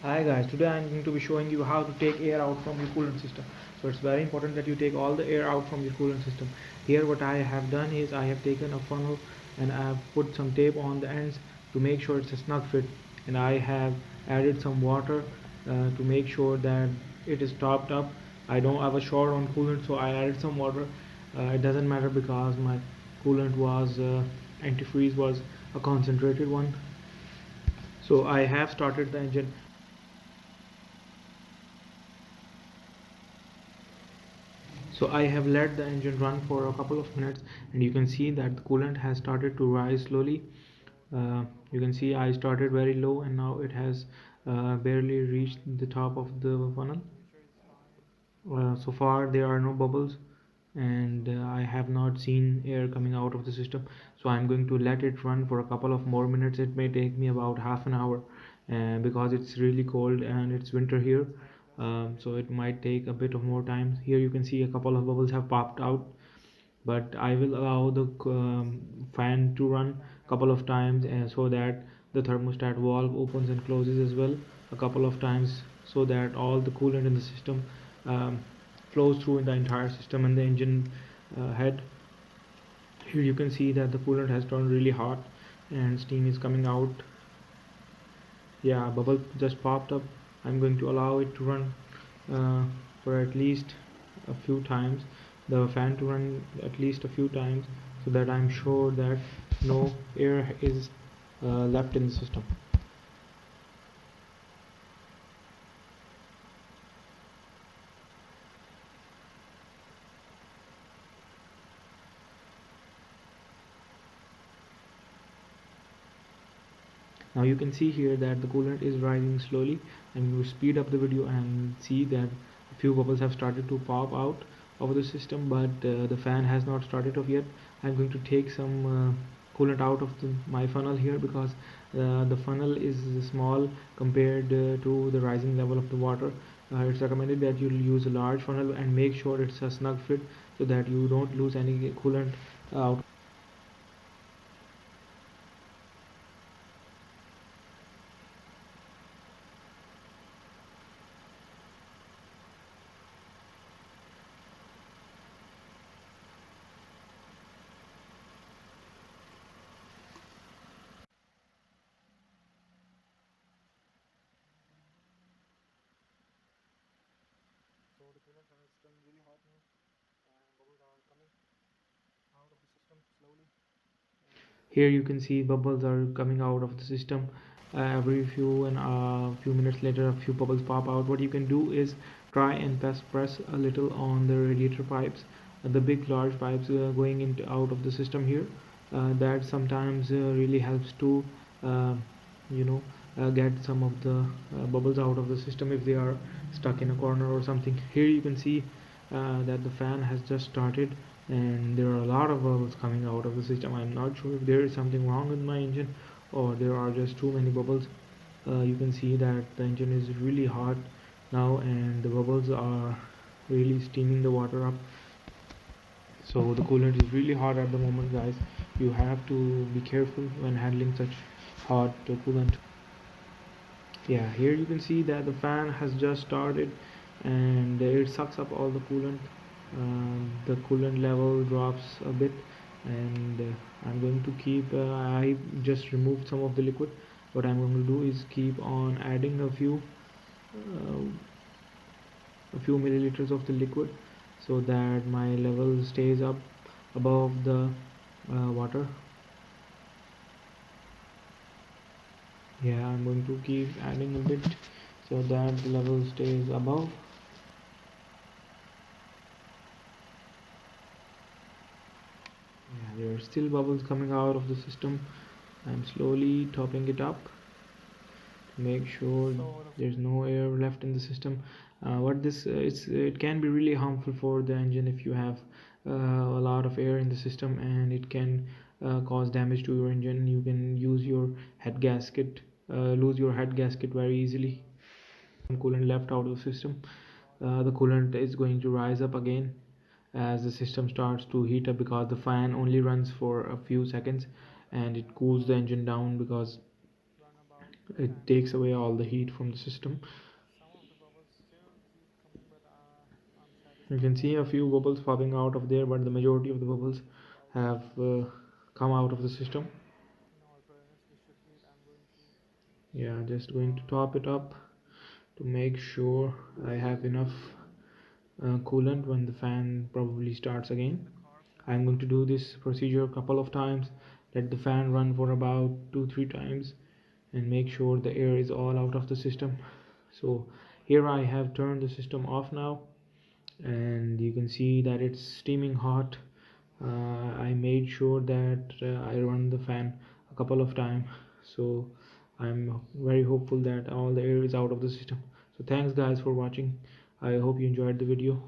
Hi guys, today I am going to be showing you how to take air out from your coolant system. So it's very important that you take all the air out from your coolant system. Here what I have done is I have taken a funnel and I have put some tape on the ends to make sure it's a snug fit, and I have added some water to make sure that it is topped up. I don't have a short on coolant, so I added some water. It doesn't matter because my coolant was antifreeze was a concentrated one. So I have started the engine. So I have let the engine run for a couple of minutes, and you can see that the coolant has started to rise slowly. You can see I started very low and now it has barely reached the top of the funnel. So far there are no bubbles, and I have not seen air coming out of the system, so I'm going to let it run for a couple of more minutes. It may take me about half an hour because it's really cold and it's winter here, so it might take a bit of more time. Here you can see a couple of bubbles have popped out, but I will allow the fan to run a couple of times so that the thermostat valve opens and closes as well a couple of times, so that all the coolant in the system um, flows through in the entire system and the engine head. Here you can see that the coolant has turned really hot and steam is coming out. Yeah, bubble just popped up. I'm going to allow it to run uh, for at least a few times, the fan to run at least a few times, so that I'm sure that no air is left in the system. Now you can see here that the coolant is rising slowly. I'm going to speed up the video and see that a few bubbles have started to pop out of the system, but the fan has not started off yet. I'm going to take some coolant out of my funnel here because the funnel is small compared to the rising level of the water. It's recommended that you use a large funnel and make sure it's a snug fit so that you don't lose any coolant out. So the coolant has turned really hot now, and bubbles are coming out of the system slowly. Here you can see bubbles are coming out of the system every few minutes later. A few bubbles pop out. What you can do is try and press a little on the radiator pipes, the big large pipes going into out of the system here. That sometimes really helps to uh, you know get some of the bubbles out of the system if they are stuck in a corner or something. Here you can see that the fan has just started and there are a lot of bubbles coming out of the system. I'm not sure if there is something wrong with my engine or there are just too many bubbles. You can see that the engine is really hot now and the bubbles are really steaming the water up. So the coolant is really hot at the moment, guys. You have to be careful when handling such hot coolant. Yeah, here you can see that the fan has just started and it sucks up all the coolant. The coolant level drops a bit, and I'm going to keep I just removed some of the liquid. What I'm going to do is keep on adding uh, a few milliliters of the liquid so that my level stays up above the water. Yeah, I'm going to keep adding a bit so that the level stays above. Yeah, there are still bubbles coming out of the system. I'm slowly topping it up to make sure there's no air left in the system. What this it can be really harmful for the engine if you have a lot of air in the system, and it can cause damage to your engine. You can use your head gasket, lose your head gasket very easily. Coolant left out of the system. The coolant is going to rise up again as the system starts to heat up because the fan only runs for a few seconds and it cools the engine down because It takes away all the heat from the system. Some of the bubbles still keep coming, but I'm satisfied. You can see a few bubbles popping out of there, but the majority of the bubbles have come out of the system. In all fairness, this should be it. I'm going to, yeah, just going to top it up to make sure I have enough coolant when the fan probably starts again. I'm going to do this procedure a couple of times, let the fan run for about 2-3 times and make sure the air is all out of the system. So here I have turned the system off now, and you can see that it's steaming hot. I made sure that I run the fan a couple of times, so I'm very hopeful that all the air is out of the system. So thanks guys for watching. I hope you enjoyed the video.